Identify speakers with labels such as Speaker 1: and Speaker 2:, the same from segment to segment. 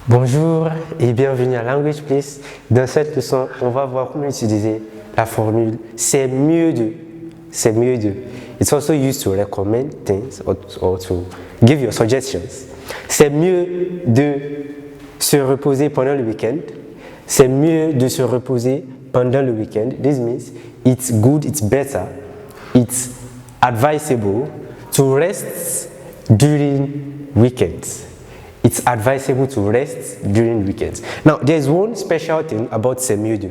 Speaker 1: Bonjour et bienvenue à Language Please. Dans cette leçon, on va voir comment utiliser la formule c'est mieux de. C'est mieux de. It's also used to recommend things or to give your suggestions. C'est mieux de se reposer pendant le week-end. C'est mieux de se reposer pendant le week-end. This means it's good, it's better, it's advisable to rest during weekends. It's advisable to rest during weekends. Now, there's one special thing about c'est mieux de.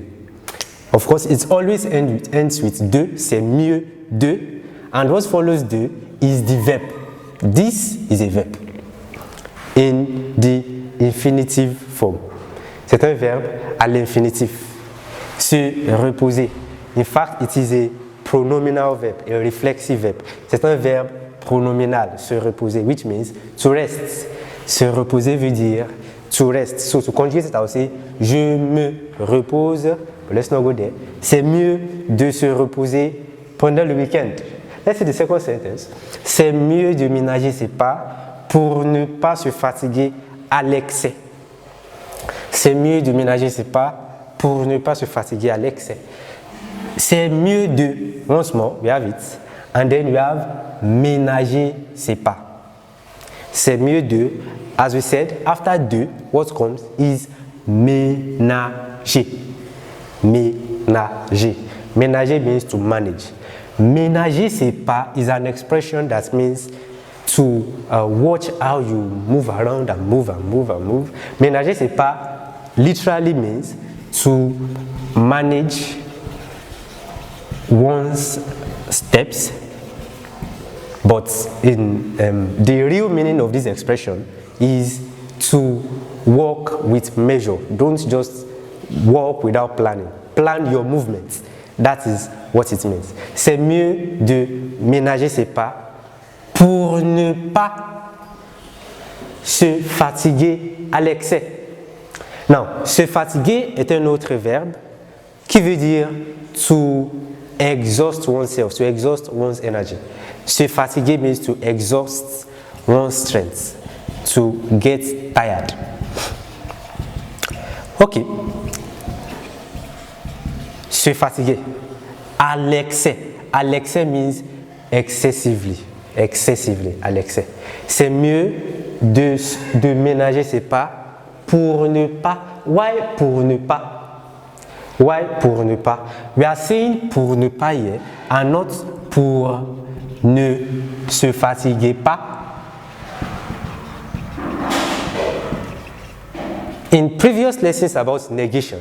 Speaker 1: Of course, it always ends with de, c'est mieux de, and what follows de is the verb. This is a verb in the infinitive form. C'est un verbe à l'infinitif. Se reposer. In fact, it is a pronominal verb, a reflexive verb. C'est un verbe pronominal, se reposer, which means to rest. Se reposer veut dire to rest. So to conjugate it, I will say je me repose. But let's not go there. C'est mieux de se reposer pendant le week-end. Let's see the second sentence. C'est mieux de ménager ses pas pour ne pas se fatiguer à l'excès. C'est mieux de ménager ses pas pour ne pas se fatiguer à l'excès. C'est mieux de, once more, we have it, and then we have ménager ses pas. C'est mieux de, as we said, after de, what comes is ménager. Ménager. Ménager means to manage. Ménager ses pas is an expression that means to watch how you move around and move and move and move. Ménager ses pas literally means to manage one's steps. But in the real meaning of this expression is to walk with measure. Don't just walk without planning. Plan your movements. That is what it means. C'est mieux de ménager ses pas pour ne pas se fatiguer à l'excès. Now, se fatiguer est un autre verbe qui veut dire to exhaust oneself, to exhaust one's energy. Se fatiguer means to exhaust one's strength, to get tired. Ok. Se fatiguer. À l'excès. À l'excès means excessively. Excessively, à l'excès. C'est mieux de ménager ses pas pour ne pas. Why pour ne pas? Why pour ne pas? We are saying pour ne pas here and not pour ne se fatiguez pas. In previous lessons about negation,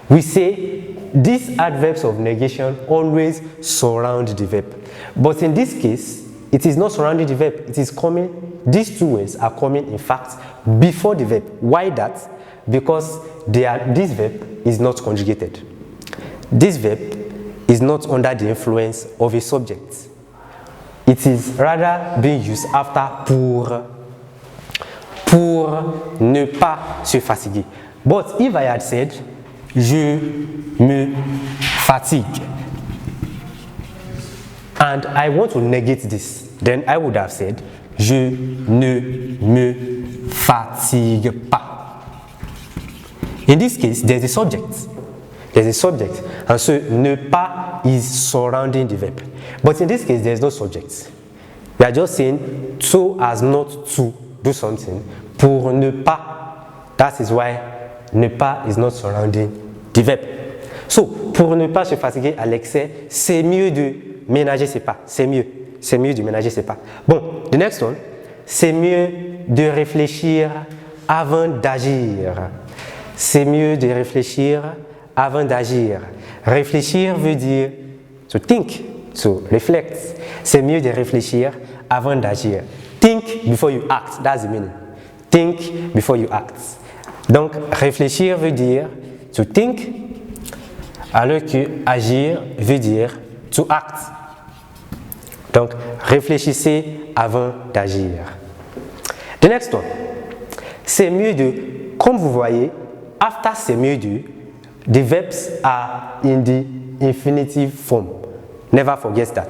Speaker 1: we say these adverbs of negation always surround the verb. But in this case, it is not surrounding the verb. It is coming, these two words are coming in fact before the verb. Why that? Because this verb is not conjugated. This verb is not under the influence of a subject. It is rather being used after pour ne pas se fatiguer. But if I had said je me fatigue and I want to negate this, then I would have said je ne me fatigue pas. In this case, there's a subject. There's a subject, and so ne pas is surrounding the verb. But in this case, there's no subject. We are just saying so as not to do something. Pour ne pas, that is why ne pas is not surrounding the verb. So, pour ne pas se fatiguer à l'excès, c'est mieux de ménager ses pas. C'est mieux de ménager ses pas. Bon, the next one, c'est mieux de réfléchir avant d'agir. C'est mieux de réfléchir avant d'agir. Réfléchir veut dire to think, to reflect. C'est mieux de réfléchir avant d'agir. Think before you act, that's the meaning. Think before you act. Donc, réfléchir veut dire to think, alors que agir veut dire to act. Donc, réfléchissez avant d'agir. The next one. C'est mieux de, comme vous voyez, after c'est mieux de, the verbs are in the infinitive form. Never forget that.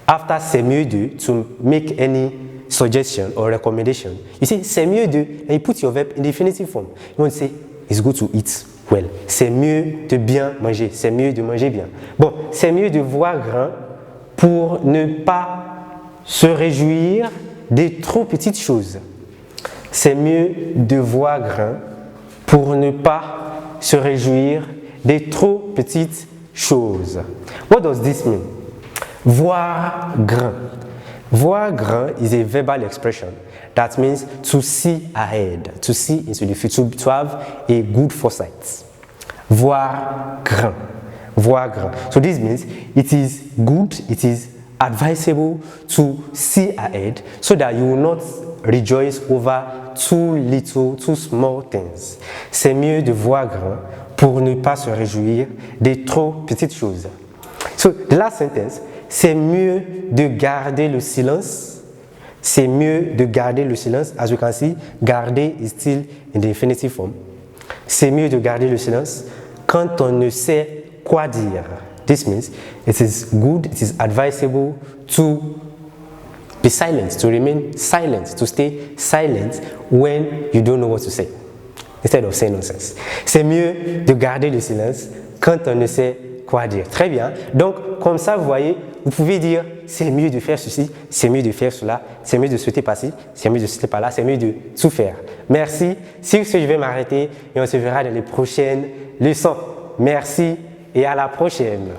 Speaker 1: After c'est mieux de, to make any suggestion or recommendation. You see, c'est mieux de, and you put your verb in the infinitive form. You want to say, it's good to eat well. C'est mieux de bien manger. C'est mieux de manger bien. Bon, c'est mieux de voir grand pour ne pas se réjouir des trop petites choses. C'est mieux de voir grand pour ne pas se réjouir des trop petites choses. What does this mean? Voir grand. Voir grand is a verbal expression. That means to see ahead, to see into the future, to have a good foresight. Voir grand. Voir grand. So this means it is good, it is advisable to see ahead so that you will not rejoice over too little, too small things. C'est mieux de voir grand pour ne pas se réjouir des trop petites choses. So the last sentence, c'est mieux de garder le silence. C'est mieux de garder le silence. As you can see, garder is still in the infinitive form. C'est mieux de garder le silence quand on ne sait quoi dire. This means it is good, it is advisable to be silent, to remain silent, to stay silent when you don't know what to say, instead of saying nonsense. C'est mieux de garder le silence quand on ne sait quoi dire. Très bien. Donc, comme ça, vous voyez, vous pouvez dire c'est mieux de faire ceci, c'est mieux de faire cela, c'est mieux de sauter par-ci, c'est mieux de sauter par-là, c'est mieux de tout faire. Merci. Sur ce, je vais m'arrêter et on se verra dans les prochaines leçons. Merci et à la prochaine.